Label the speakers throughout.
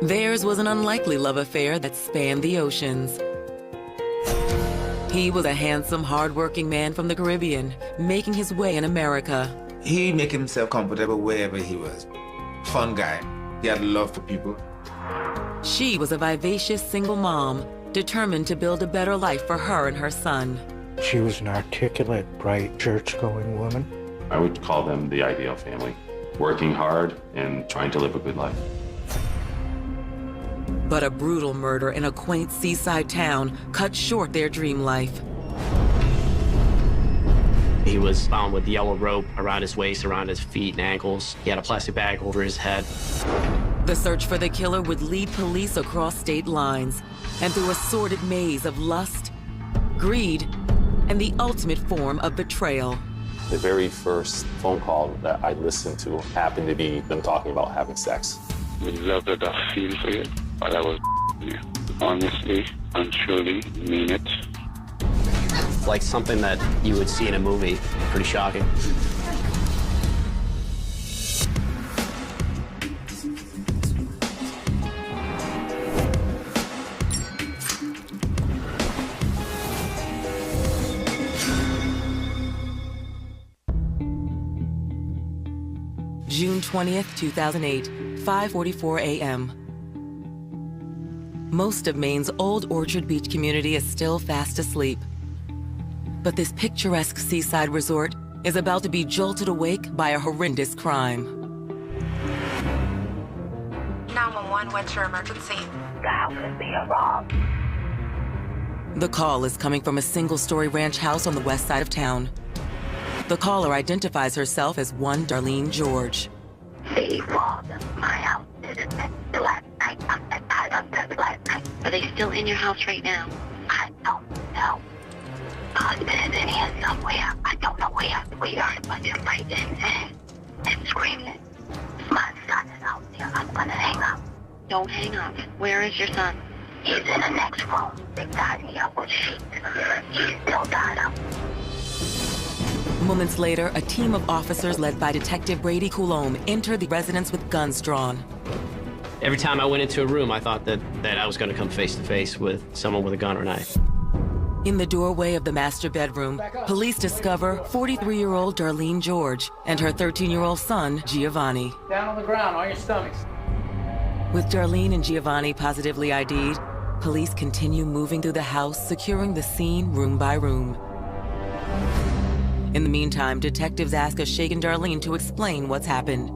Speaker 1: Theirs was an unlikely love affair that spanned the oceans. He was a handsome, hard-working man from the Caribbean, making his way in America.
Speaker 2: He made himself comfortable wherever he was. Fun guy. He had love for people.
Speaker 1: She was a vivacious single mom, determined to build a better life for her and her son.
Speaker 3: She was an articulate, bright, church-going woman.
Speaker 4: I would call them the ideal family, working hard and trying to live a good life.
Speaker 1: But a brutal murder in a quaint seaside town cut short their dream life.
Speaker 5: He was found with yellow rope around his waist, around his feet and ankles. He had a plastic bag over his head.
Speaker 1: The search for the killer would lead police across state lines and through a sordid maze of lust, greed, and the ultimate form of betrayal.
Speaker 4: The very first phone call that I listened to happened to be them talking about having sex.
Speaker 6: The love that I feel for you, but I was you. Honestly and truly mean it.
Speaker 5: Like something that you would see in a movie. Pretty shocking.
Speaker 1: June 20th, 2008, 5:44 a.m. Most of Maine's old Orchard Beach community is still fast asleep. But this picturesque seaside resort is about to be jolted awake by a horrendous crime.
Speaker 7: 911, what's your emergency?
Speaker 8: The house is being robbed.
Speaker 1: The call is coming from a single-story ranch house on the west side of town. The caller identifies herself as one Darlene George.
Speaker 8: They robbed my house last night. I don't know last night. Are they still in your house right now? I don't know. They're in here somewhere. I don't know where. We heard a bunch of fighting and screaming. My son is out there. I'm gonna hang up. Don't hang up. Where is your son? He's in the next room. They tied me up with sheets. He's still tied up.
Speaker 1: Moments later, a team of officers led by Detective Brady Coulombe entered the residence with guns drawn.
Speaker 5: Every time I went into a room, I thought that I was going to come face to face with someone with a gun or knife.
Speaker 1: In the doorway of the master bedroom, police discover 43-year-old Darlene George and her 13-year-old son, Giovanni.
Speaker 9: Down on the ground, on your stomachs.
Speaker 1: With Darlene and Giovanni positively ID'd, police continue moving through the house, securing the scene room by room. In the meantime, detectives ask a shaken Darlene to explain what's happened.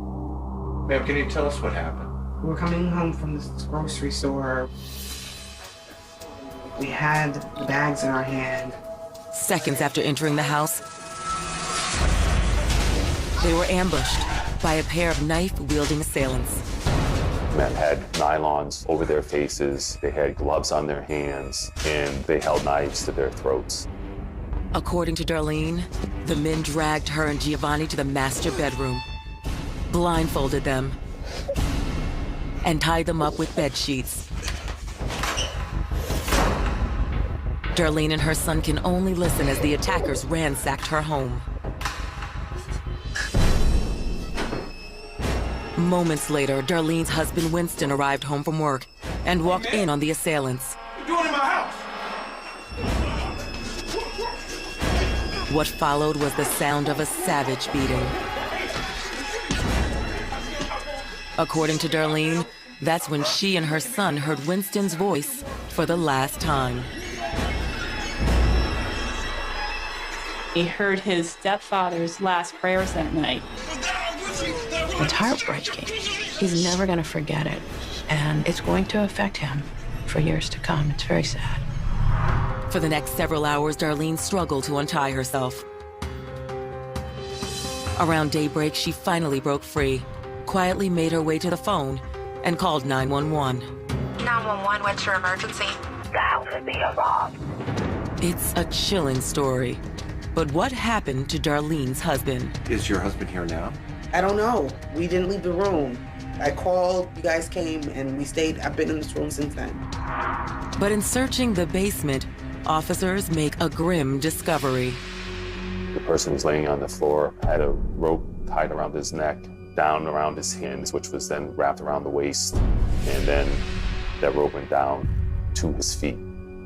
Speaker 2: Ma'am, can you tell us what happened?
Speaker 10: We were coming home from this grocery store. We had the bags in our hand.
Speaker 1: Seconds after entering the house, they were ambushed by a pair of knife-wielding assailants.
Speaker 4: Men had nylons over their faces, they had gloves on their hands, and they held knives to their throats.
Speaker 1: According to Darlene, the men dragged her and Giovanni to the master bedroom, blindfolded them, and tied them up with bed sheets. Darlene and her son can only listen as the attackers ransacked her home. Moments later, Darlene's husband Winston arrived home from work and walked in on the assailants.
Speaker 2: What are you doing in my house?
Speaker 1: What followed was the sound of a savage beating. According to Darlene, that's when she and her son heard Winston's voice for the last time.
Speaker 11: He heard his stepfather's last prayers that night. It's heartbreaking. He's never going to forget it, and it's going to affect him for years to come. It's very sad.
Speaker 1: For the next several hours, Darlene struggled to untie herself. Around daybreak, she finally broke free, quietly made her way to the phone, and called 911.
Speaker 7: 911, what's your emergency?
Speaker 8: The house is being robbed.
Speaker 1: It's a chilling story. But what happened to Darlene's husband?
Speaker 2: Is your husband here now?
Speaker 10: I don't know. We didn't leave the room. I called, you guys came, and we stayed. I've been in this room since then.
Speaker 1: But in searching the basement, officers make a grim discovery.
Speaker 4: The person was laying on the floor, had a rope tied around his neck, down around his hands, which was then wrapped around the waist. And then that rope went down to his feet.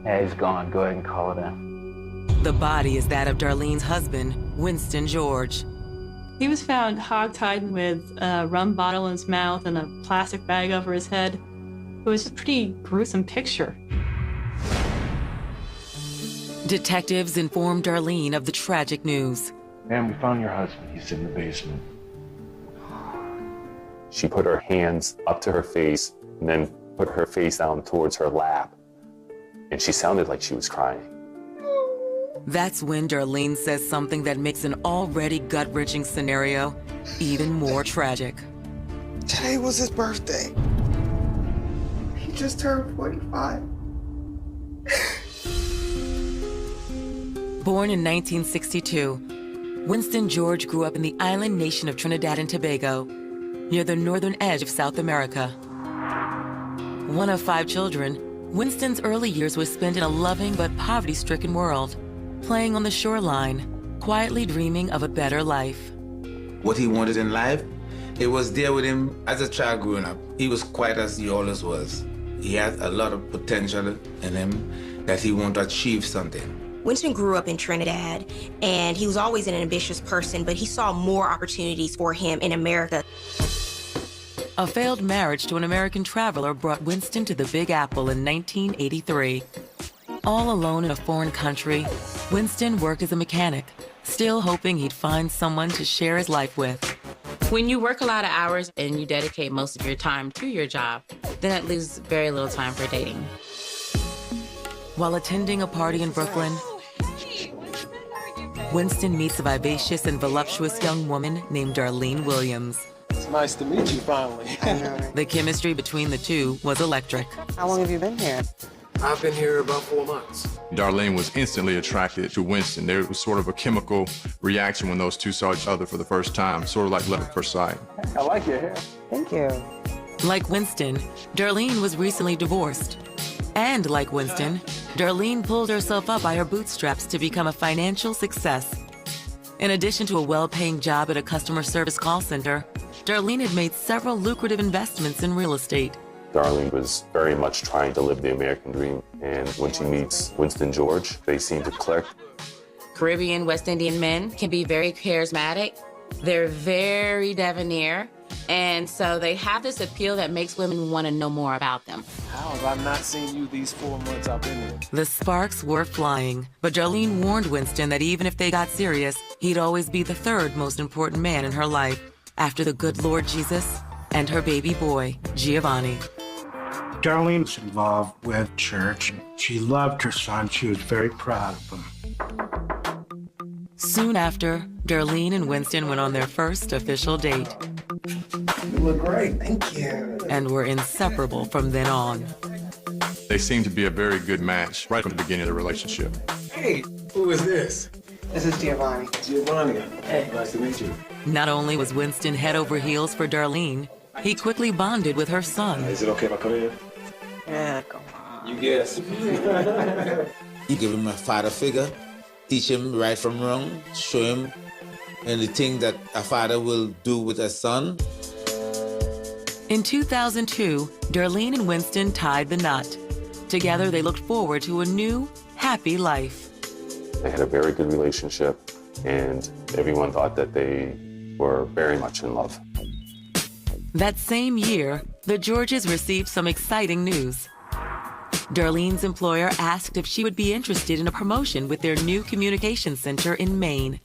Speaker 9: Yeah, he's gone. Go ahead and call it in.
Speaker 1: The body is that of Darlene's husband, Winston George.
Speaker 11: He was found hogtied with a rum bottle in his mouth and a plastic bag over his head. It was a pretty gruesome picture.
Speaker 1: Detectives informed Darlene of the tragic news.
Speaker 3: Ma'am, we found your husband. He's in the basement.
Speaker 4: She put her hands up to her face and then put her face down towards her lap. And she sounded like she was crying.
Speaker 1: That's when Darlene says something that makes an already gut-wrenching scenario even more tragic.
Speaker 10: Today was his birthday. He just turned 45.
Speaker 1: Born in 1962, Winston George grew up in the island nation of Trinidad and Tobago, near the northern edge of South America. One of 5 children, Winston's early years were spent in a loving but poverty-stricken world, playing on the shoreline, quietly dreaming of a better life.
Speaker 2: What he wanted in life, it was there with him as a child growing up. He was quiet as he always was. He had a lot of potential in him that he wanted to achieve something.
Speaker 7: Winston grew up in Trinidad, and he was always an ambitious person, but he saw more opportunities for him in America.
Speaker 1: A failed marriage to an American traveler brought Winston to the Big Apple in 1983. All alone in a foreign country, Winston worked as a mechanic, still hoping he'd find someone to share his life with.
Speaker 12: When you work a lot of hours and you dedicate most of your time to your job, then that leaves very little time for dating.
Speaker 1: While attending a party in Brooklyn, Winston meets a vivacious and voluptuous young woman named Darlene Williams.
Speaker 13: It's nice to meet you finally.
Speaker 1: The chemistry between the two was electric.
Speaker 10: How long have you been here?
Speaker 13: I've been here about 4 months.
Speaker 14: Darlene was instantly attracted to Winston. There was sort of a chemical reaction when those two saw each other for the first time, sort of like love at first sight.
Speaker 13: I like your hair.
Speaker 10: Thank you.
Speaker 1: Like Winston, Darlene was recently divorced. And like Winston, Darlene pulled herself up by her bootstraps to become a financial success. In addition to a well-paying job at a customer service call center, Darlene had made several lucrative investments in real estate.
Speaker 4: Darlene was very much trying to live the American dream. And when she meets Winston George, they seem to click.
Speaker 12: Caribbean, West Indian men can be very charismatic. They're very debonair. And so they have this appeal that makes women want to know more about them.
Speaker 13: How have I not seen you these 4 months I've been here?
Speaker 1: The sparks were flying, but Darlene warned Winston that even if they got serious, he'd always be the third most important man in her life, after the good Lord Jesus and her baby boy, Giovanni.
Speaker 3: Darlene was involved with church. She loved her son. She was very proud of him.
Speaker 1: Soon after, Darlene and Winston went on their first official date.
Speaker 10: You look great. Thank you.
Speaker 1: And were inseparable from then on.
Speaker 14: They seemed to be a very good match right from the beginning of the relationship.
Speaker 13: Hey, who is this?
Speaker 10: This is Giovanni.
Speaker 13: Giovanni. Hey. Nice to meet you.
Speaker 1: Not only was Winston head over heels for Darlene, he quickly bonded with her son.
Speaker 13: Is it okay if I come in?
Speaker 10: Yeah, come on.
Speaker 13: You guess.
Speaker 2: You give him a father figure, teach him right from wrong, show him anything that a father will do with a son.
Speaker 1: In 2002, Darlene and Winston tied the knot. Together, they looked forward to a new, happy life.
Speaker 4: They had a very good relationship, and everyone thought that they were very much in love.
Speaker 1: That same year, the Georges received some exciting news. Darlene's employer asked if she would be interested in a promotion with their new communication center in Maine.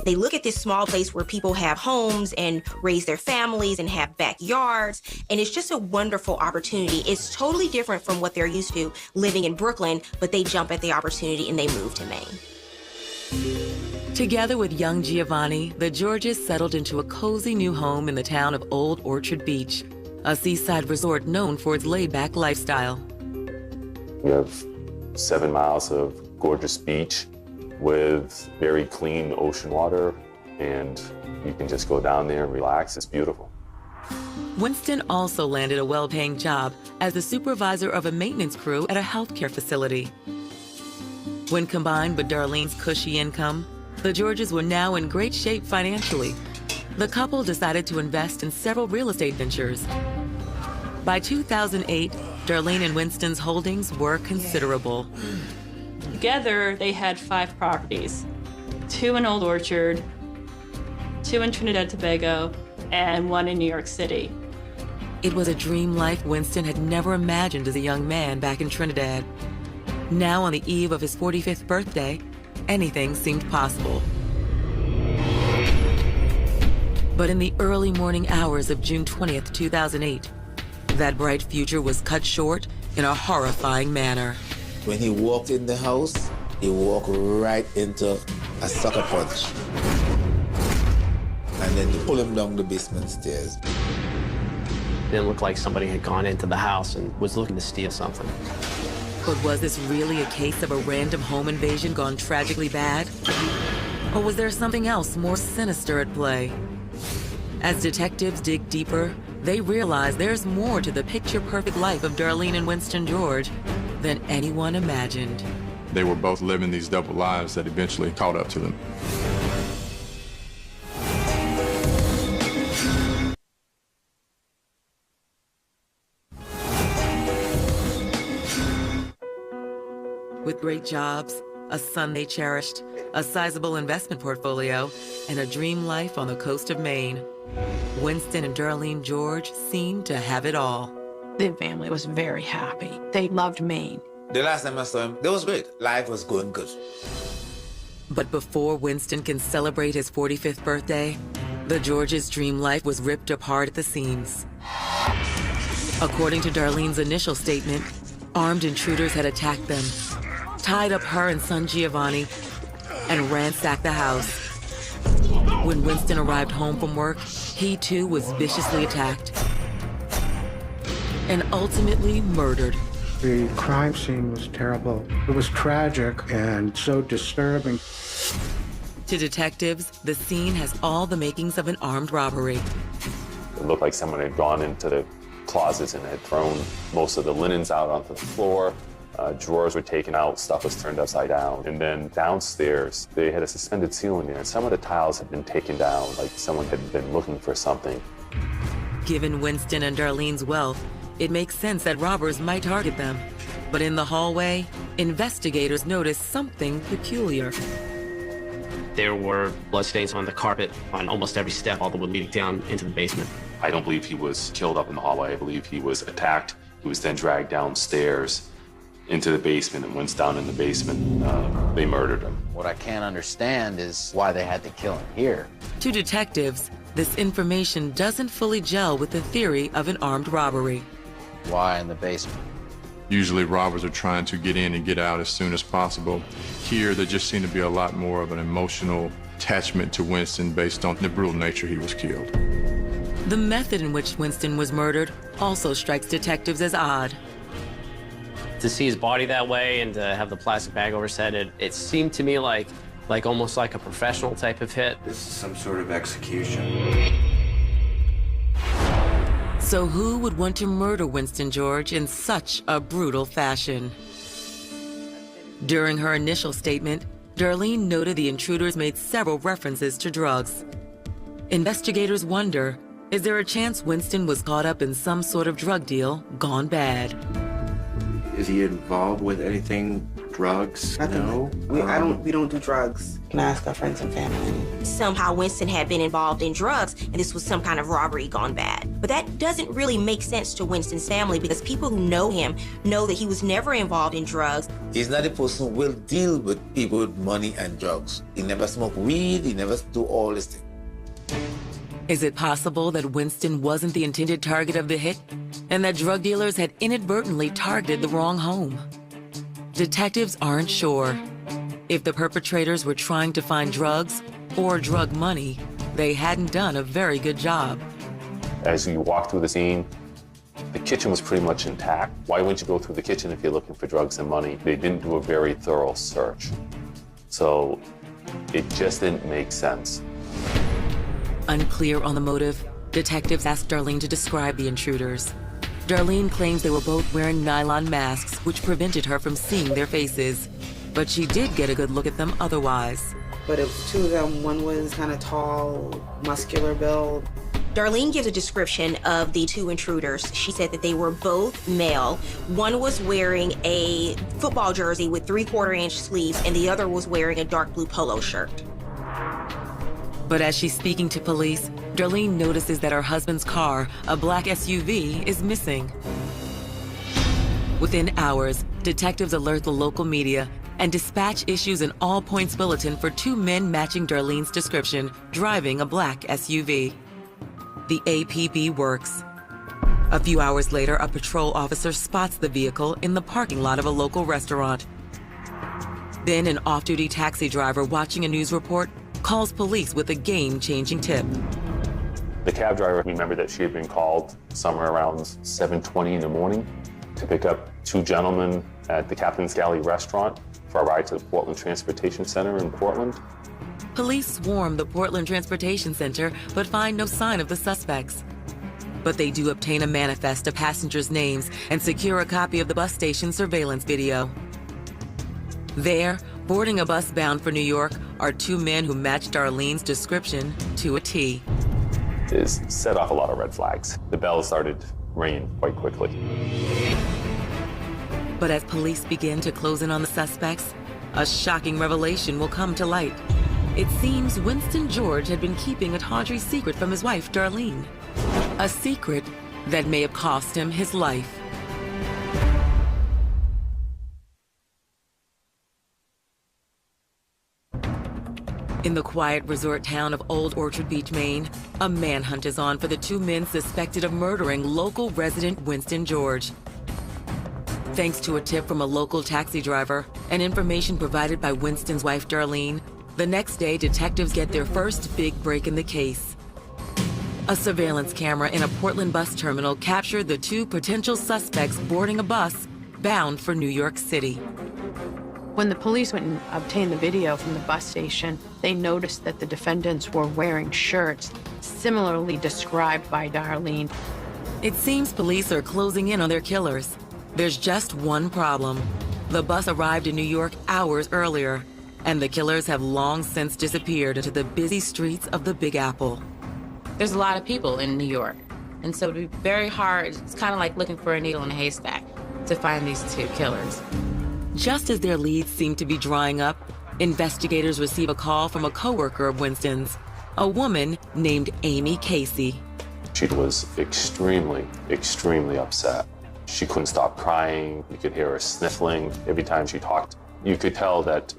Speaker 7: They look at this small place where people have homes and raise their families and have backyards, and it's just a wonderful opportunity. It's totally different from what they're used to living in Brooklyn, but they jump at the opportunity and they move to Maine.
Speaker 1: Together with young Giovanni, the Georges settled into a cozy new home in the town of Old Orchard Beach, a seaside resort known for its laid-back lifestyle.
Speaker 4: We have 7 miles of gorgeous beach with very clean ocean water, and you can just go down there and relax. It's beautiful.
Speaker 1: Winston also landed a well-paying job as the supervisor of a maintenance crew at a healthcare facility. When combined with Darlene's cushy income, the Georges were now in great shape financially. The couple decided to invest in several real estate ventures. By 2008, Darlene and Winston's holdings were considerable.
Speaker 11: Together, they had 5 properties, 2 in Old Orchard, 2 in Trinidad Tobago, and 1 in New York City.
Speaker 1: It was a dream life Winston had never imagined as a young man back in Trinidad. Now, on the eve of his 45th birthday, anything seemed possible. But in the early morning hours of June 20th, 2008, that bright future was cut short in a horrifying manner.
Speaker 2: When he walked in the house, he walked right into a sucker punch. And then he pulled him down the basement stairs.
Speaker 5: It didn't look like somebody had gone into the house and was looking to steal something.
Speaker 1: But was this really a case of a random home invasion gone tragically bad? Or was there something else more sinister at play? As detectives dig deeper, they realize there's more to the picture-perfect life of Darlene and Winston George than anyone imagined.
Speaker 14: They were both living these double lives that eventually caught up to them.
Speaker 1: With great jobs, a son they cherished, a sizable investment portfolio, and a dream life on the coast of Maine, Winston and Darlene George seemed to have it all.
Speaker 11: The family was very happy. They loved Maine.
Speaker 2: The last time I saw him, that was great. Life was going good.
Speaker 1: But before Winston can celebrate his 45th birthday, the Georges' dream life was ripped apart at the seams. According to Darlene's initial statement, armed intruders had attacked them, tied up her and son Giovanni, and ransacked the house. When Winston arrived home from work, he too was viciously attacked and ultimately murdered.
Speaker 3: The crime scene was terrible. It was tragic and so disturbing.
Speaker 1: To detectives, the scene has all the makings of an armed robbery.
Speaker 4: It looked like someone had gone into the closets and had thrown most of the linens out onto the floor. Drawers were taken out, stuff was turned upside down. And then downstairs, they had a suspended ceiling there, and some of the tiles had been taken down, like someone had been looking for something.
Speaker 1: Given Winston and Darlene's wealth, it makes sense that robbers might target them. But in the hallway, investigators noticed something peculiar.
Speaker 5: There were bloodstains on the carpet on almost every step, all the way leading down into the basement.
Speaker 4: I don't believe he was killed up in the hallway. I believe he was attacked. He was then dragged downstairs into the basement, and once down in the basement, they murdered him.
Speaker 9: What I can't understand is why they had to kill him here.
Speaker 1: To detectives, this information doesn't fully gel with the theory of an armed robbery.
Speaker 9: Why in the basement?
Speaker 14: Usually robbers are trying to get in and get out as soon as possible. Here, there just seemed to be a lot more of an emotional attachment to Winston based on the brutal nature he was killed.
Speaker 1: The method in which Winston was murdered also strikes detectives as odd.
Speaker 5: To see his body that way and to have the plastic bag over his head, it seemed to me like almost like a professional type of hit.
Speaker 13: This is some sort of execution.
Speaker 1: So who would want to murder Winston George in such a brutal fashion? During her initial statement, Darlene noted the intruders made several references to drugs. Investigators wonder, is there a chance Winston was caught up in some sort of drug deal gone bad?
Speaker 13: Is he involved with anything? Drugs?
Speaker 10: Nothing.
Speaker 13: No.
Speaker 10: We don't do drugs. Can I ask our friends and family?
Speaker 7: Somehow Winston had been involved in drugs and this was some kind of robbery gone bad. But that doesn't really make sense to Winston's family because people who know him know that he was never involved in drugs.
Speaker 2: He's not a person who will deal with people with money and drugs. He never smoked weed, he never do all this thing.
Speaker 1: Is it possible that Winston wasn't the intended target of the hit and that drug dealers had inadvertently targeted the wrong home? Detectives aren't sure. If the perpetrators were trying to find drugs or drug money, they hadn't done a very good job.
Speaker 4: As you walk through the scene, the kitchen was pretty much intact. Why wouldn't you go through the kitchen if you're looking for drugs and money? They didn't do a very thorough search. So it just didn't make sense.
Speaker 1: Unclear on the motive, detectives asked Darlene to describe the intruders. Darlene claims they were both wearing nylon masks, which prevented her from seeing their faces. But she did get a good look at them otherwise.
Speaker 10: but it was two of them. One was kind of tall, muscular build.
Speaker 7: Darlene gives a description of the two intruders. She said that they were both male. One was wearing a football jersey with 3/4-inch sleeves, and the other was wearing a dark blue polo shirt.
Speaker 1: But as she's speaking to police, Darlene notices that her husband's car, a black SUV, is missing. Within hours, detectives alert the local media and dispatch issues an all-points bulletin for two men matching Darlene's description, driving a black SUV. The APB works. A few hours later, a patrol officer spots the vehicle in the parking lot of a local restaurant. Then an off-duty taxi driver watching a news report calls police with a game-changing tip.
Speaker 4: The cab driver remembered that she had been called somewhere around 7:20 in the morning to pick up two gentlemen at the Captain's Galley restaurant for a ride to the Portland Transportation Center in Portland.
Speaker 1: Police swarm the Portland Transportation Center but find no sign of the suspects. But they do obtain a manifest of passengers' names and secure a copy of the bus station surveillance video. There, boarding a bus bound for New York, are two men who match Darlene's description to a T.
Speaker 4: It set off a lot of red flags. The bells started ringing quite quickly.
Speaker 1: But as police begin to close in on the suspects, a shocking revelation will come to light. It seems Winston George had been keeping a tawdry secret from his wife, Darlene. A secret that may have cost him his life. In the quiet resort town of Old Orchard Beach, Maine, a manhunt is on for the two men suspected of murdering local resident Winston George. Thanks to a tip from a local taxi driver and information provided by Winston's wife, Darlene, the next day, detectives get their first big break in the case. A surveillance camera in a Portland bus terminal captured the two potential suspects boarding a bus bound for New York City.
Speaker 11: When the police went and obtained the video from the bus station, they noticed that the defendants were wearing shirts similarly described by Darlene.
Speaker 1: It seems police are closing in on their killers. There's just one problem. The bus arrived in New York hours earlier, and the killers have long since disappeared into the busy streets of the Big Apple.
Speaker 12: There's a lot of people in New York, and so it'd be very hard. It's kind of like looking for a needle in a haystack to find these two killers.
Speaker 1: Just as their leads seem to be drying up, investigators receive a call from a coworker of Winston's, a woman named Amy Casey.
Speaker 4: She was extremely, extremely upset. She couldn't stop crying. You could hear her sniffling every time she talked. You could tell that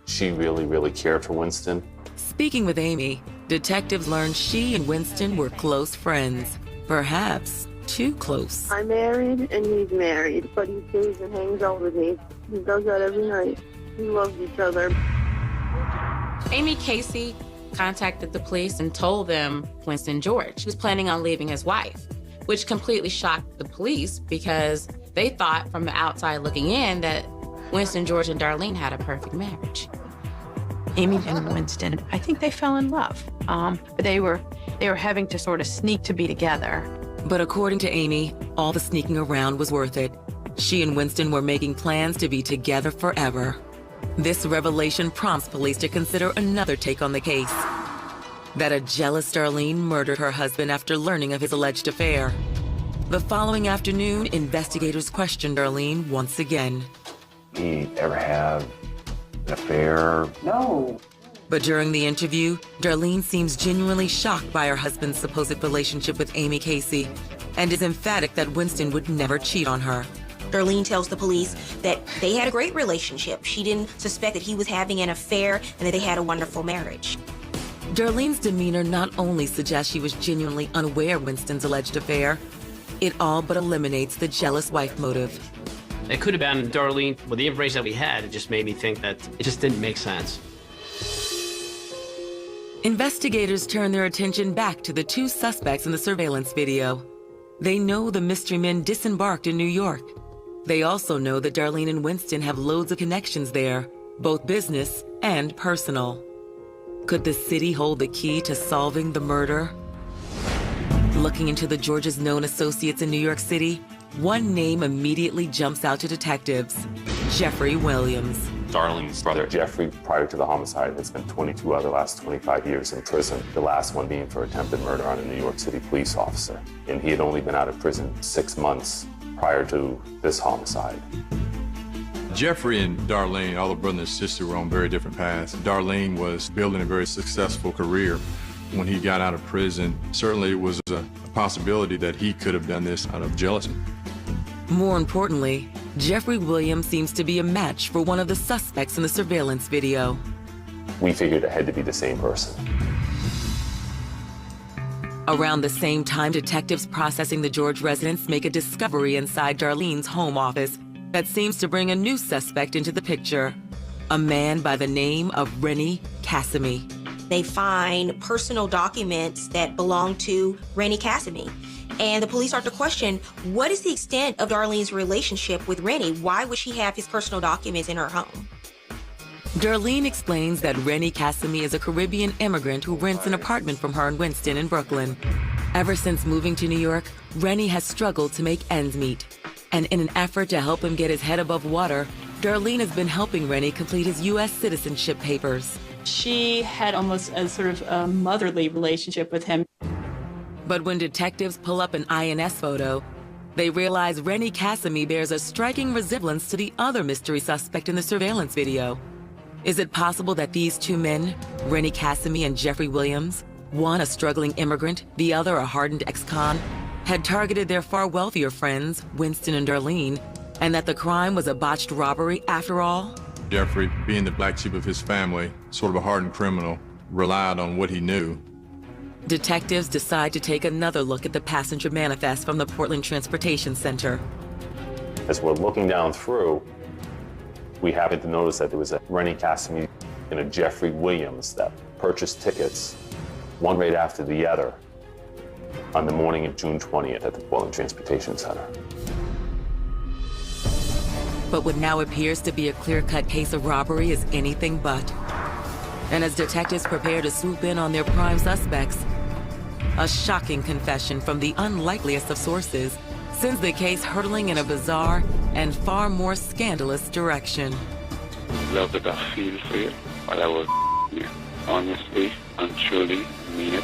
Speaker 4: she really, really cared for Winston.
Speaker 1: Speaking with Amy, detectives learned she and Winston were close friends. Perhaps too close.
Speaker 15: I'm married and he's married, but he stays and hangs out with me. He does that every night. We love each other.
Speaker 12: Amy Casey contacted the police and told them Winston George was planning on leaving his wife, which completely shocked the police because they thought from the outside looking in that Winston George and Darlene had a perfect marriage.
Speaker 11: Amy and Winston, I think they fell in love, but they were having to sort of sneak to be together.
Speaker 1: But according to Amy, all the sneaking around was worth it. She and Winston were making plans to be together forever. This revelation prompts police to consider another take on the case. That a jealous Darlene murdered her husband after learning of his alleged affair. The following afternoon, investigators questioned Darlene once again.
Speaker 13: He ever have an affair?
Speaker 15: No.
Speaker 1: But during the interview, Darlene seems genuinely shocked by her husband's supposed relationship with Amy Casey and is emphatic that Winston would never cheat on her.
Speaker 7: Darlene tells the police that they had a great relationship. She didn't suspect that he was having an affair and that they had a wonderful marriage.
Speaker 1: Darlene's demeanor not only suggests she was genuinely unaware of Winston's alleged affair, it all but eliminates the jealous wife motive.
Speaker 5: It could have been Darlene. With the information that we had, it just made me think that it just didn't make sense.
Speaker 1: Investigators turn their attention back to the two suspects in the surveillance video. They know the mystery men disembarked in New York. They also know that Darlene and Winston have loads of connections there, both business and personal. Could the city hold the key to solving the murder? Looking into the George's known associates in New York City, one name immediately jumps out to detectives: Jeffrey Williams.
Speaker 4: Darlene's brother, Jeffrey, prior to the homicide, had spent 22 of the last 25 years in prison, the last one being for attempted murder on a New York City police officer. And he had only been out of prison 6 months prior to this homicide.
Speaker 14: Jeffrey and Darlene, although brother and sister, were on very different paths. Darlene was building a very successful career when he got out of prison. Certainly it was a possibility that he could have done this out of jealousy.
Speaker 1: More importantly, Jeffrey Williams seems to be a match for one of the suspects in the surveillance video.
Speaker 4: We figured it had to be the same person.
Speaker 1: Around the same time, detectives processing the George residence make a discovery inside Darlene's home office that seems to bring a new suspect into the picture, a man by the name of Rennie Cassimy.
Speaker 7: They find personal documents that belong to Rennie Cassimy. And the police start to question, what is the extent of Darlene's relationship with Rennie? Why would she have his personal documents in her home?
Speaker 1: Darlene explains that Rennie Cassimy is a Caribbean immigrant who rents an apartment from her in Winston in Brooklyn. Ever since moving to New York, Rennie has struggled to make ends meet. And in an effort to help him get his head above water, Darlene has been helping Rennie complete his U.S. citizenship papers.
Speaker 11: She had almost a sort of a motherly relationship with him.
Speaker 1: But when detectives pull up an INS photo, they realize Rennie Cassimy bears a striking resemblance to the other mystery suspect in the surveillance video. Is it possible that these two men, Rennie Cassimy and Jeffrey Williams, one a struggling immigrant, the other a hardened ex-con, had targeted their far wealthier friends, Winston and Darlene, and that the crime was a botched robbery after all?
Speaker 14: Jeffrey, being the black sheep of his family, sort of a hardened criminal, relied on what he knew.
Speaker 1: Detectives decide to take another look at the passenger manifest from the Portland Transportation Center.
Speaker 4: As we're looking down through, we happened to notice that there was a Rennie Cassimy and a Jeffrey Williams that purchased tickets, one right after the other, on the morning of June 20th at the Portland Transportation Center.
Speaker 1: But what now appears to be a clear-cut case of robbery is anything but. And as detectives prepare to swoop in on their prime suspects, a shocking confession from the unlikeliest of sources sends the case hurtling in a bizarre and far more scandalous direction.
Speaker 6: Love that I feel for you, but I was you. Honestly and truly mean it.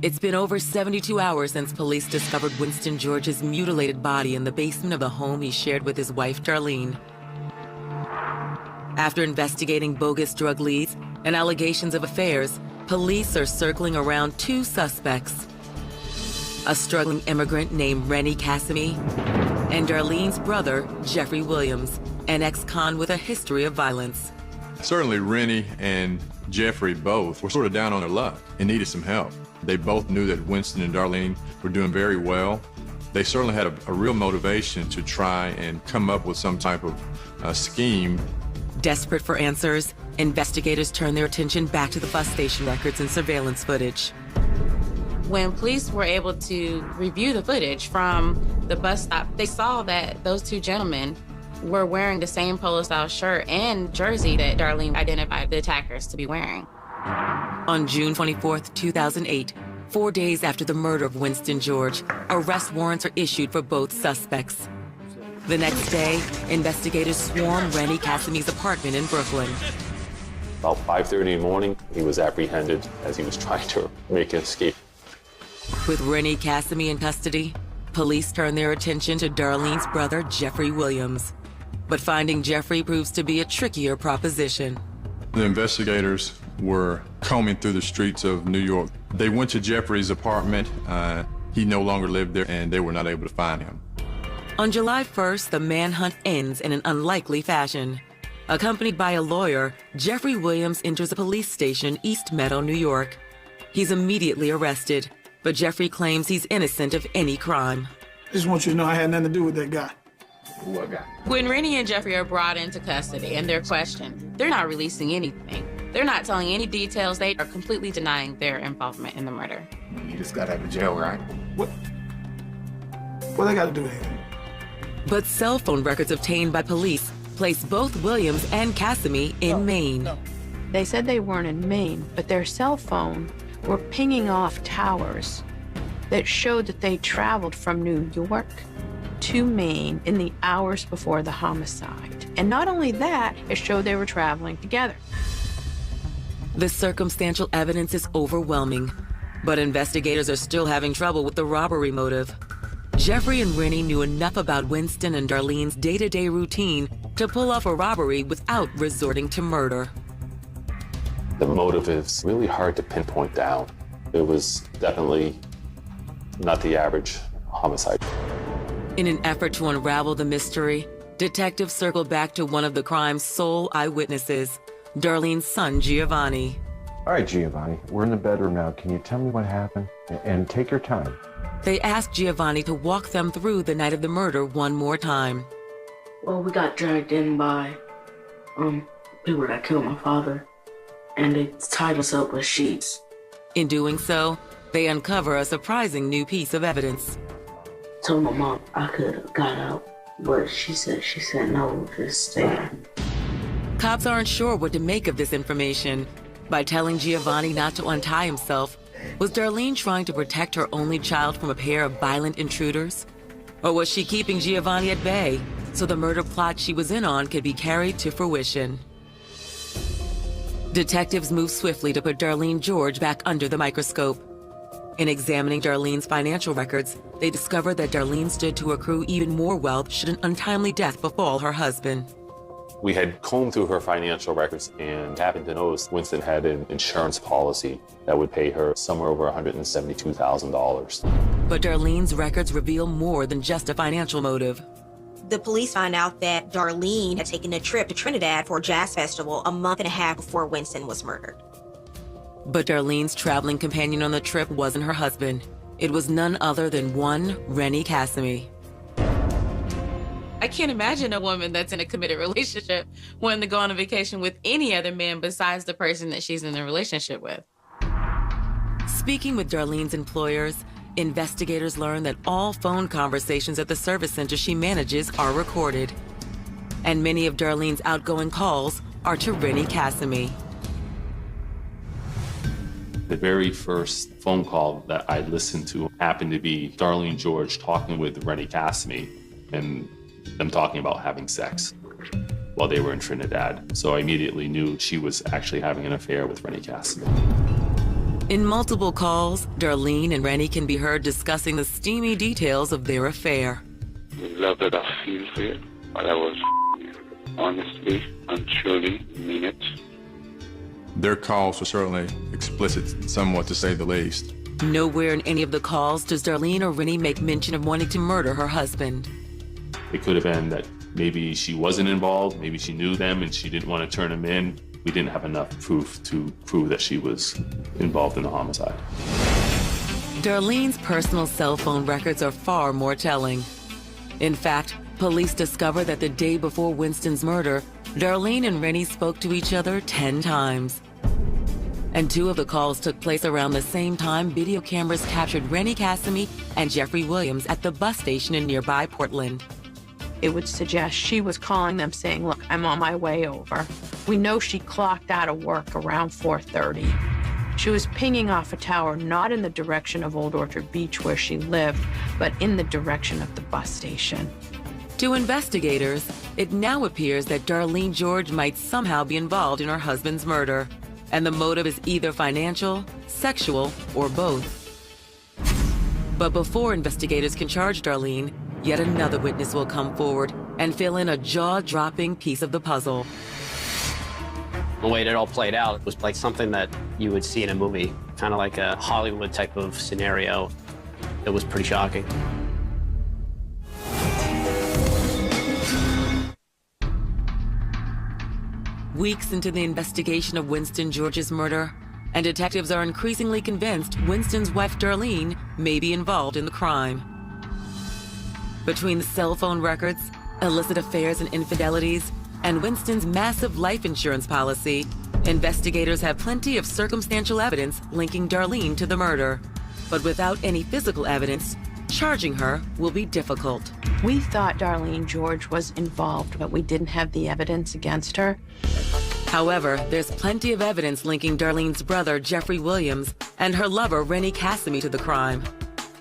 Speaker 1: It's been over 72 hours since police discovered Winston George's mutilated body in the basement of the home he shared with his wife, Darlene. After investigating bogus drug leads and allegations of affairs, police are circling around two suspects: a struggling immigrant named Rennie Cassimy and Darlene's brother, Jeffrey Williams, an ex-con with a history of violence.
Speaker 14: Certainly Rennie and Jeffrey both were sort of down on their luck and needed some help. They both knew that Winston and Darlene were doing very well. They certainly had a real motivation to try and come up with some type of scheme.
Speaker 1: Desperate for answers, investigators turn their attention back to the bus station records and surveillance footage.
Speaker 12: When police were able to review the footage from the bus stop, they saw that those two gentlemen were wearing the same polo-style shirt and jersey that Darlene identified the attackers to be wearing.
Speaker 1: On June 24th, 2008, 4 days after the murder of Winston George, arrest warrants are issued for both suspects. The next day, investigators swarm Rennie Cassimy's apartment in Brooklyn.
Speaker 4: About 5:30 in the morning, he was apprehended as he was trying to make an escape.
Speaker 1: With Rennie Cassimy in custody, police turn their attention to Darlene's brother, Jeffrey Williams. But finding Jeffrey proves to be a trickier proposition.
Speaker 14: The investigators were combing through the streets of New York. They went to Jeffrey's apartment. He no longer lived there, and they were not able to find him.
Speaker 1: On July 1st, the manhunt ends in an unlikely fashion. Accompanied by a lawyer, Jeffrey Williams enters a police station, East Meadow, New York. He's immediately arrested, but Jeffrey claims he's innocent of any crime.
Speaker 16: I just want you to know I had nothing to do with that guy.
Speaker 6: What guy?
Speaker 12: When Rennie and Jeffrey are brought into custody and they're questioned, they're not releasing anything. They're not telling any details. They are completely denying their involvement in the murder.
Speaker 13: You just got out of jail, right?
Speaker 16: What they got to do with it?
Speaker 1: But cell phone records obtained by police place both Williams and Cassimy in Maine.
Speaker 11: They said they weren't in Maine, but their cell phone were pinging off towers that showed that they traveled from New York to Maine in the hours before the homicide. And not only that, it showed they were traveling together.
Speaker 1: The circumstantial evidence is overwhelming, but investigators are still having trouble with the robbery motive. Jeffrey and Rennie knew enough about Winston and Darlene's day-to-day routine to pull off a robbery without resorting to murder.
Speaker 4: The motive is really hard to pinpoint down. It was definitely not the average homicide.
Speaker 1: In an effort to unravel the mystery, detectives circled back to one of the crime's sole eyewitnesses, Darlene's son, Giovanni.
Speaker 13: All right, Giovanni, we're in the bedroom now. Can you tell me what happened? And take your time.
Speaker 1: They asked Giovanni to walk them through the night of the murder one more time.
Speaker 17: Well, we got dragged in by people that killed my father, and they tied us up with sheets.
Speaker 1: In doing so, they uncover a surprising new piece of evidence.
Speaker 17: Told my mom I could have got out, but she said no, just stay.
Speaker 1: Cops aren't sure what to make of this information. By telling Giovanni not to untie himself, was Darlene trying to protect her only child from a pair of violent intruders? Or was she keeping Giovanni at bay so the murder plot she was in on could be carried to fruition? Detectives moved swiftly to put Darlene George back under the microscope. In examining Darlene's financial records, they discovered that Darlene stood to accrue even more wealth should an untimely death befall her husband.
Speaker 4: We had combed through her financial records and happened to notice Winston had an insurance policy that would pay her somewhere over $172,000.
Speaker 1: But Darlene's records reveal more than just a financial motive.
Speaker 7: The police found out that Darlene had taken a trip to Trinidad for a jazz festival a month and a half before Winston was murdered.
Speaker 1: But Darlene's traveling companion on the trip wasn't her husband. It was none other than one Rennie Cassimy.
Speaker 12: I can't imagine a woman that's in a committed relationship wanting to go on a vacation with any other man besides the person that she's in a relationship with.
Speaker 1: Speaking with Darlene's employers, investigators learned that all phone conversations at the service center she manages are recorded. And many of Darlene's outgoing calls are to Rennie Cassimy.
Speaker 4: The very first phone call that I listened to happened to be Darlene George talking with Rennie Cassimy and them talking about having sex while they were in Trinidad. So I immediately knew she was actually having an affair with Rennie Cassimy.
Speaker 1: In multiple calls, Darlene and Rennie can be heard discussing the steamy details of their affair.
Speaker 6: The love that I feel for you, but I was honestly and truly mean it.
Speaker 14: Their calls were certainly explicit, somewhat to say the least.
Speaker 1: Nowhere in any of the calls does Darlene or Rennie make mention of wanting to murder her husband.
Speaker 4: It could have been that maybe she wasn't involved, maybe she knew them and she didn't want to turn them in. We didn't have enough proof to prove that she was involved in the homicide.
Speaker 1: Darlene's personal cell phone records are far more telling. In fact, police discovered that the day before Winston's murder, Darlene and Rennie spoke to each other 10 times. And 2 of the calls took place around the same time video cameras captured Rennie Cassimy and Jeffrey Williams at the bus station in nearby Portland.
Speaker 11: It would suggest she was calling them saying, look, I'm on my way over. We know she clocked out of work around 4:30. She was pinging off a tower not in the direction of Old Orchard Beach where she lived, but in the direction of the bus station.
Speaker 1: To investigators, it now appears that Darlene George might somehow be involved in her husband's murder, and the motive is either financial, sexual, or both. But before investigators can charge Darlene, yet another witness will come forward and fill in a jaw-dropping piece of the puzzle.
Speaker 5: The way it all played out was like something that you would see in a movie, kind of like a Hollywood type of scenario. It was pretty shocking.
Speaker 1: Weeks into the investigation of Winston George's murder, and detectives are increasingly convinced Winston's wife Darlene may be involved in the crime. Between the cell phone records, illicit affairs and infidelities, and Winston's massive life insurance policy, investigators have plenty of circumstantial evidence linking Darlene to the murder. But without any physical evidence, charging her will be difficult.
Speaker 11: We thought Darlene George was involved, but we didn't have the evidence against her.
Speaker 1: However, there's plenty of evidence linking Darlene's brother, Jeffrey Williams, and her lover, Rennie Cassimy, to the crime.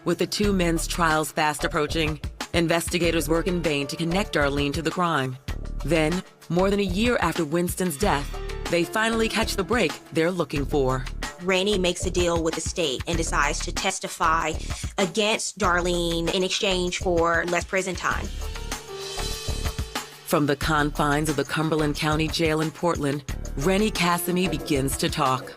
Speaker 1: With the two men's trials fast approaching, investigators work in vain to connect Darlene to the crime. Then, more than a year after Winston's death, they finally catch the break they're looking for.
Speaker 7: Rennie makes a deal with the state and decides to testify against Darlene in exchange for less prison time.
Speaker 1: From the confines of the Cumberland County Jail in Portland, Rennie Cassimy begins to talk.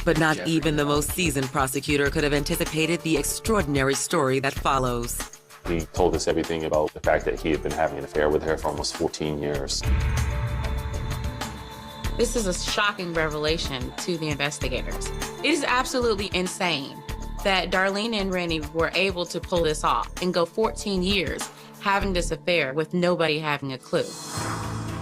Speaker 1: But not even the most seasoned prosecutor could have anticipated the extraordinary story that follows.
Speaker 4: He told us everything about the fact that he had been having an affair with her for almost 14 years.
Speaker 12: This is a shocking revelation to the investigators. It is absolutely insane that Darlene and Rennie were able to pull this off and go 14 years having this affair with nobody having a clue.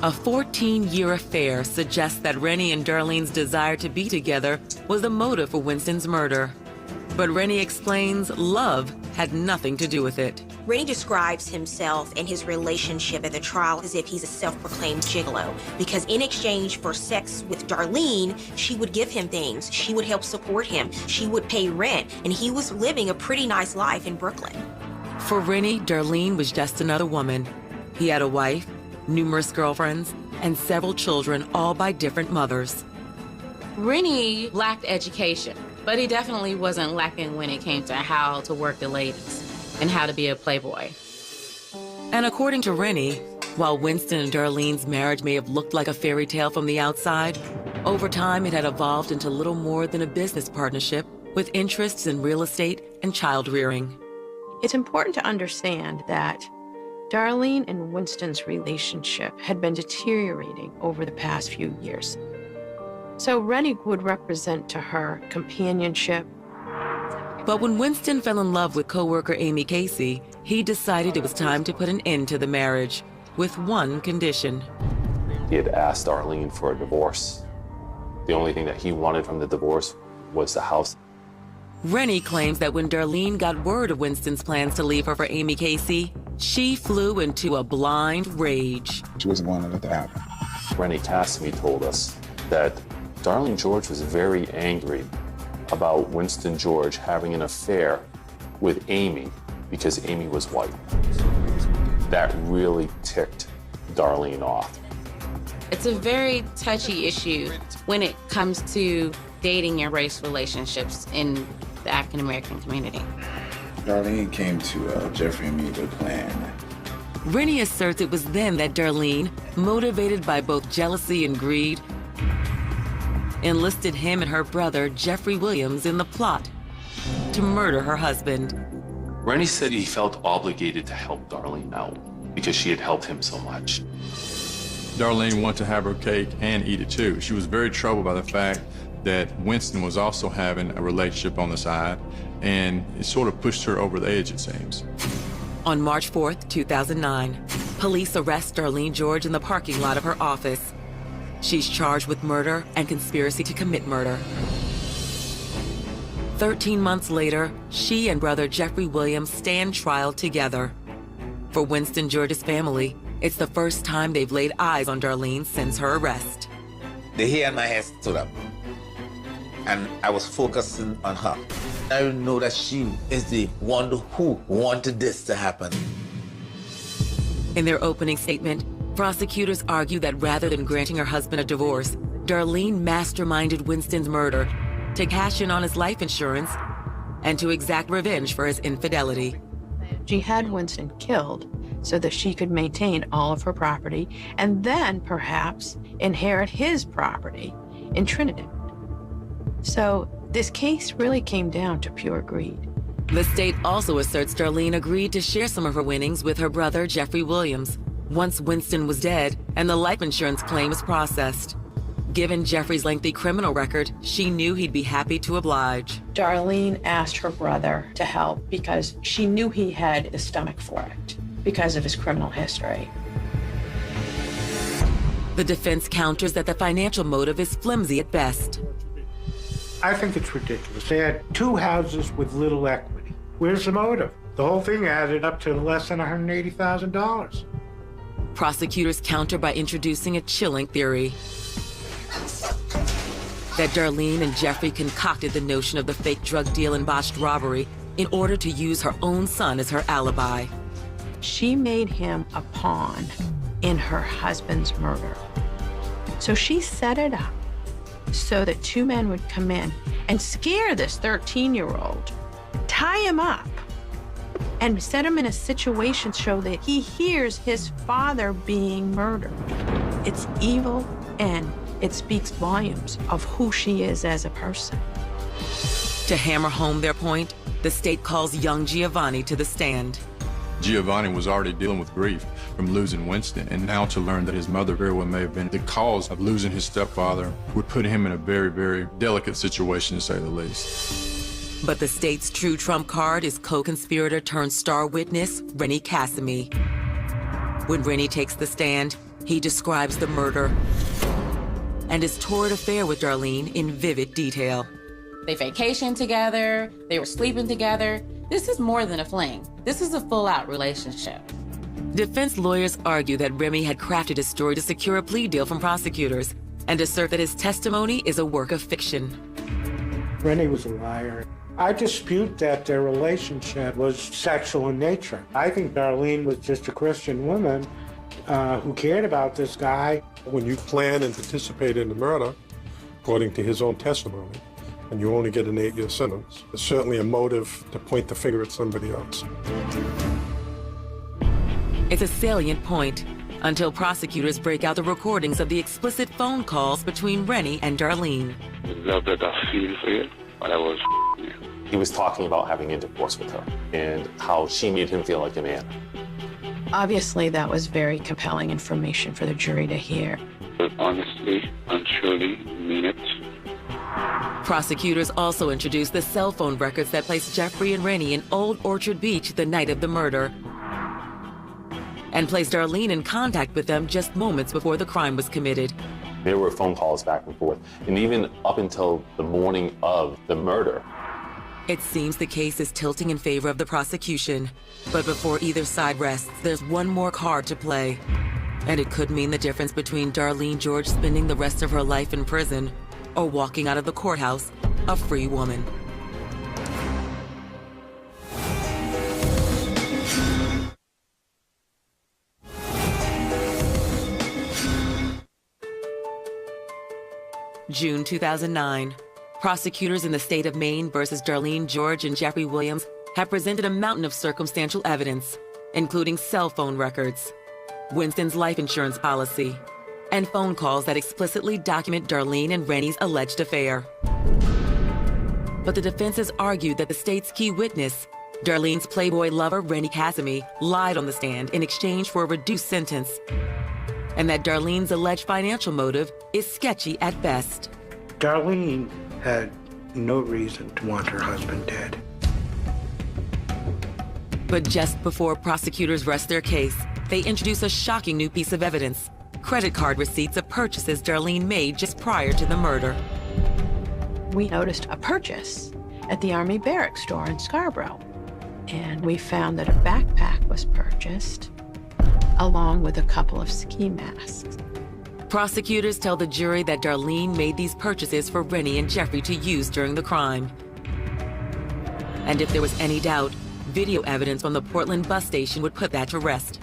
Speaker 1: A 14-year affair suggests that Rennie and Darlene's desire to be together was the motive for Winston's murder. But Rennie explains love had nothing to do with it.
Speaker 7: Rennie describes himself and his relationship at the trial as if he's a self-proclaimed gigolo, because in exchange for sex with Darlene, she would give him things. She would help support him. She would pay rent, and he was living a pretty nice life in Brooklyn.
Speaker 1: For Rennie, Darlene was just another woman. He had a wife, numerous girlfriends, and several children, all by different mothers.
Speaker 12: Rennie lacked education, but he definitely wasn't lacking when it came to how to work the ladies and how to be a playboy.
Speaker 1: And according to Rennie, while Winston and Darlene's marriage may have looked like a fairy tale from the outside, over time it had evolved into little more than a business partnership with interests in real estate and child rearing.
Speaker 11: It's important to understand that Darlene and Winston's relationship had been deteriorating over the past few years. So Rennie would represent to her companionship.
Speaker 1: But when Winston fell in love with co-worker Amy Casey, he decided it was time to put an end to the marriage, with one condition.
Speaker 4: He had asked Darlene for a divorce. The only thing that he wanted from the divorce was the house.
Speaker 1: Rennie claims that when Darlene got word of Winston's plans to leave her for Amy Casey, she flew into a blind rage.
Speaker 18: She wasn't going to let that happen.
Speaker 4: Rennie Cassimy told us that Darlene George was very angry about Winston George having an affair with Amy because Amy was white. That really ticked Darlene off.
Speaker 12: It's a very touchy issue when it comes to dating and race relationships in the African American community.
Speaker 18: Darlene came to Jeffrey and me with a plan.
Speaker 1: Rennie asserts it was then that Darlene, motivated by both jealousy and greed, enlisted him and her brother, Jeffrey Williams, in the plot to murder her husband.
Speaker 4: Rennie said he felt obligated to help Darlene out because she had helped him so much.
Speaker 14: Darlene wanted to have her cake and eat it too. She was very troubled by the fact that Winston was also having a relationship on the side, and it sort of pushed her over the edge, it seems.
Speaker 1: On March 4th, 2009, police arrest Darlene George in the parking lot of her office. She's charged with murder and conspiracy to commit murder. 13 months later, she and brother Jeffrey Williams stand trial together. For Winston George's family, it's the first time they've laid eyes on Darlene since her arrest.
Speaker 2: The hair on my head stood up, and I was focusing on her. I know that she is the one who wanted this to happen.
Speaker 1: In their opening statement, prosecutors argue that rather than granting her husband a divorce, Darlene masterminded Winston's murder to cash in on his life insurance and to exact revenge for his infidelity.
Speaker 11: She had Winston killed so that she could maintain all of her property and then perhaps inherit his property in Trinidad. So this case really came down to pure greed.
Speaker 1: The state also asserts Darlene agreed to share some of her winnings with her brother, Jeffrey Williams, once Winston was dead and the life insurance claim was processed. Given Jeffrey's lengthy criminal record, she knew he'd be happy to oblige.
Speaker 11: Darlene asked her brother to help because she knew he had the stomach for it because of his criminal history.
Speaker 1: The defense counters that the financial motive is flimsy at best.
Speaker 3: I think it's ridiculous. They had two houses with little equity. Where's the motive? The whole thing added up to less than $180,000.
Speaker 1: Prosecutors counter by introducing a chilling theory. that Darlene and Jeffrey concocted the notion of the fake drug deal and botched robbery in order to use her own son as her alibi.
Speaker 11: She made him a pawn in her husband's murder. So she set it up so that two men would come in and scare this 13-year-old, tie him up, and set him in a situation so that he hears his father being murdered. It's evil, and it speaks volumes of who she is as a person.
Speaker 1: To hammer home their point, the state calls young Giovanni to the stand.
Speaker 14: Giovanni was already dealing with grief from losing Winston, and now to learn that his mother very well may have been the cause of losing his stepfather would put him in a very, very delicate situation, to say the least.
Speaker 1: But the state's true trump card is co-conspirator turned star witness, Rennie Cassimy. When Rennie takes the stand, he describes the murder and his torrid affair with Darlene in vivid detail.
Speaker 12: They vacationed together, they were sleeping together. This is more than a fling. This is a full-out relationship.
Speaker 1: Defense lawyers argue that Remy had crafted his story to secure a plea deal from prosecutors and assert that his testimony is a work of fiction.
Speaker 3: Rennie was a liar. I dispute that their relationship was sexual in nature. I think Darlene was just a Christian woman who cared about this guy.
Speaker 19: When you plan and participate in the murder, according to his own testimony, and you only get an 8-year sentence, it's certainly a motive to point the finger at somebody else.
Speaker 1: It's a salient point until prosecutors break out the recordings of the explicit phone calls between Rennie and Darlene.
Speaker 6: The love that I feel for you, but I was you.
Speaker 4: He was talking about having intercourse with her and how she made him feel like a man.
Speaker 11: Obviously, that was very compelling information for the jury to hear.
Speaker 6: But honestly and truly mean it.
Speaker 1: Prosecutors also introduced the cell phone records that placed Jeffrey and Rennie in Old Orchard Beach the night of the murder and placed Darlene in contact with them just moments before the crime was committed.
Speaker 4: There were phone calls back and forth, and even up until the morning of the murder.
Speaker 1: It seems the case is tilting in favor of the prosecution, but before either side rests, there's one more card to play. And it could mean the difference between Darlene George spending the rest of her life in prison or walking out of the courthouse a free woman. June 2009. Prosecutors in the state of Maine versus Darlene George and Jeffrey Williams have presented a mountain of circumstantial evidence, including cell phone records, Winston's life insurance policy, and phone calls that explicitly document Darlene and Rennie's alleged affair. But the defense has argued that the state's key witness, Darlene's Playboy lover, Rennie Cassimy, lied on the stand in exchange for a reduced sentence, and that Darlene's alleged financial motive is sketchy at best.
Speaker 3: Darlene had no reason to want her husband dead.
Speaker 1: But just before prosecutors rest their case, they introduce a shocking new piece of evidence: credit card receipts of purchases Darlene made just prior to the murder.
Speaker 11: We noticed a purchase at the Army Barracks store in Scarborough, and we found that a backpack was purchased along with a couple of ski masks.
Speaker 1: Prosecutors tell the jury that Darlene made these purchases for Rennie and Jeffrey to use during the crime. And if there was any doubt, video evidence from the Portland bus station would put that to rest.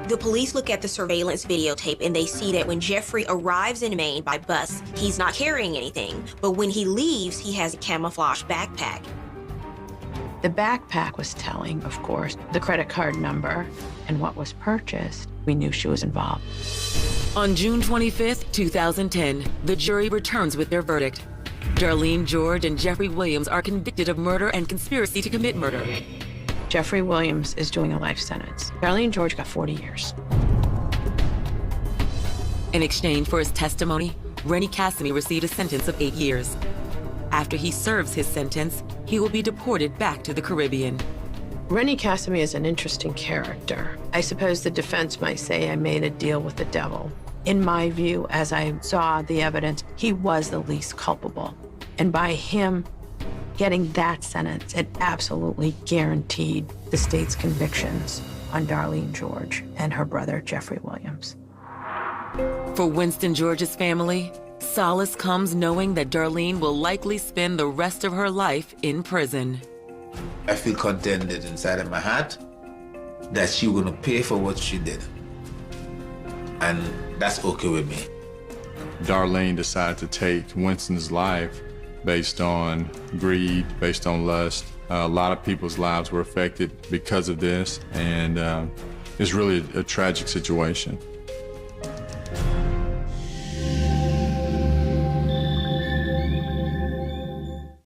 Speaker 7: The police look at the surveillance videotape and they see that when Jeffrey arrives in Maine by bus, he's not carrying anything. But when he leaves, he has a camouflage backpack.
Speaker 11: The backpack was telling, of course, the credit card number and what was purchased. We knew she was involved.
Speaker 1: On June 25th, 2010, the jury returns with their verdict. Darlene George and Jeffrey Williams are convicted of murder and conspiracy to commit murder.
Speaker 11: Jeffrey Williams is doing a life sentence. Darlene George got 40 years.
Speaker 1: In exchange for his testimony, Rennie Cassimy received a sentence of 8 years. After he serves his sentence, he will be deported back to the Caribbean.
Speaker 11: Rennie Cassimy is an interesting character. I suppose the defense might say I made a deal with the devil. In my view, as I saw the evidence, he was the least culpable. And by him getting that sentence, it absolutely guaranteed the state's convictions on Darlene George and her brother, Jeffrey Williams.
Speaker 1: For Winston George's family, Solace comes knowing that Darlene will likely spend the rest of her life in prison.
Speaker 2: I feel contented inside of my heart that she was gonna pay for what she did. And that's okay with me.
Speaker 14: Darlene decided to take Winston's life based on greed, based on lust. A lot of people's lives were affected because of this, and it's really a tragic situation.